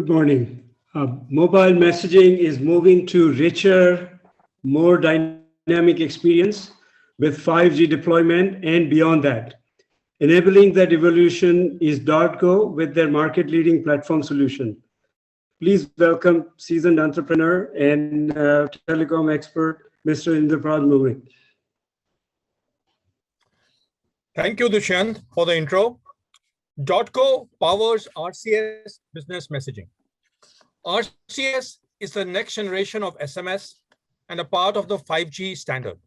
Good morning. Mobile messaging is moving to richer, more dynamic experience with 5G deployment and beyond that. Enabling that evolution is Dotgo with their market-leading platform solution. Please welcome seasoned entrepreneur and telecom expert, Mr. Indrapad Murli. Thank you, Dushyant, for the intro. Dotgo powers RCS business messaging. RCS is the next generation of SMS and a part of the 5G standard.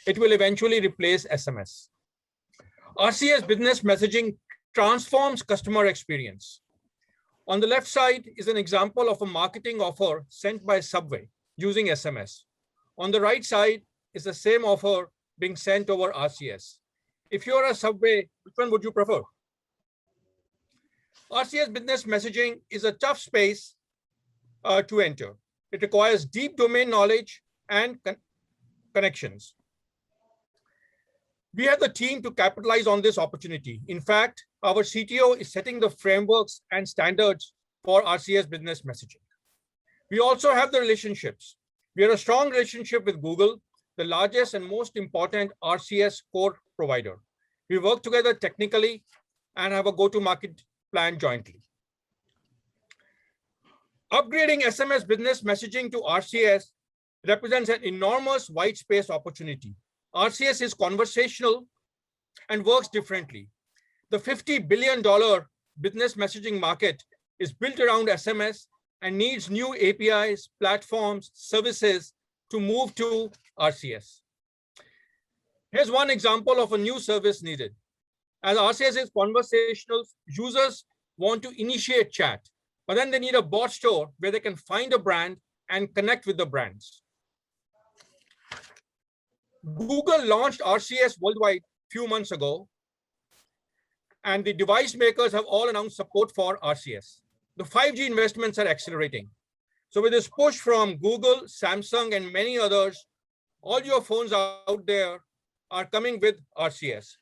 It will eventually replace SMS. RCS business messaging transforms customer experience. On the left side is an example of a marketing offer sent by Subway using SMS. On the right side is the same offer being sent over RCS. If you're a Subway, which one would you prefer? RCS business messaging is a tough space to enter. It requires deep domain knowledge and connections. We have the team to capitalize on this opportunity. In fact, our CTO is setting the frameworks and standards for RCS business messaging. We also have the relationships. We have a strong relationship with Google, the largest and most important RCS core provider. We work together technically and have a go-to-market plan jointly. Upgrading SMS business messaging to RCS represents an enormous white space opportunity. RCS is conversational and works differently. The $50 billion business messaging market is built around SMS and needs new APIs, platforms, services to move to RCS. Here's one example of a new service needed. As RCS is conversational, users want to initiate chat, but then they need a bot store where they can find a brand and connect with the brands. Google launched RCS worldwide a few months ago, and the device makers have all announced support for RCS. The 5G investments are accelerating. So with this push from Google, Samsung, and many others, all your phones out there are coming with RCS.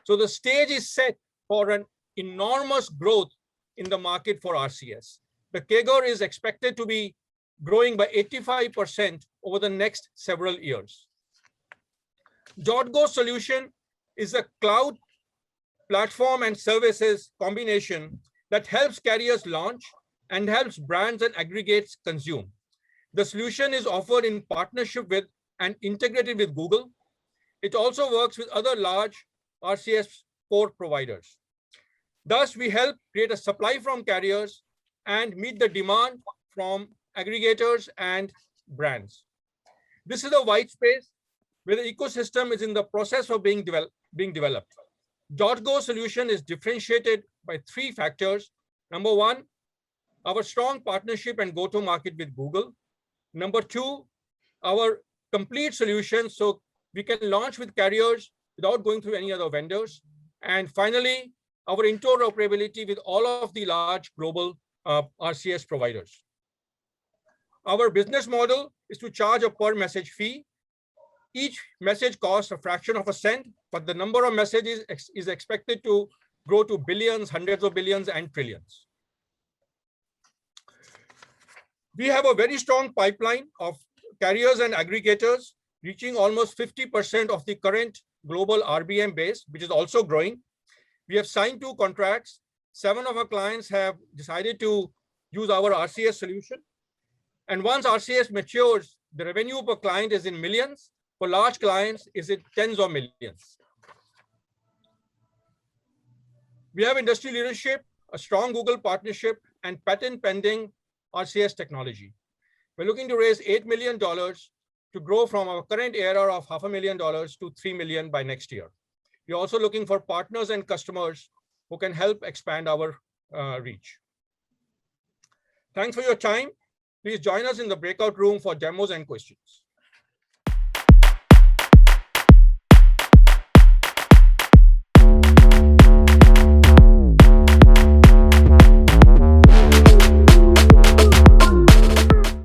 So the stage is set for an enormous growth in the market for RCS. The CAGR is expected to be growing by 85% over the next several years. Dotgo solution is a cloud platform and services combination that helps carriers launch and helps brands and aggregates consume. The solution is offered in partnership with and integrated with Google. It also works with other large RCS core providers. Thus, we help create a supply from carriers and meet the demand from aggregators and brands. This is a white space where the ecosystem is in the process of being developed. Dotgo solution is differentiated by 3 factors. Number 1, our strong partnership and go-to-market with Google. Number 2, our complete solution, so we can launch with carriers without going through any other vendors. And finally, our interoperability with all of the large global RCS providers. Our business model is to charge a per message fee. Each message costs a fraction of a cent, but the number of messages is expected to grow to billions, hundreds of billions, and trillions. We have a very strong pipeline of carriers and aggregators reaching almost 50% of the current global RBM base, which is also growing. We have signed 2 contracts. 7 of our clients have decided to use our RCS solution. And once RCS matures, the revenue per client is in millions. For large clients, is in tens of millions. We have industry leadership, a strong Google partnership, and patent pending RCS technology. We're looking to raise $8 million to grow from our current ARR of $500,000 to $3 million by next year. We're also looking for partners and customers who can help expand our reach. Thanks for your time. Please join us in the breakout room for demos and questions.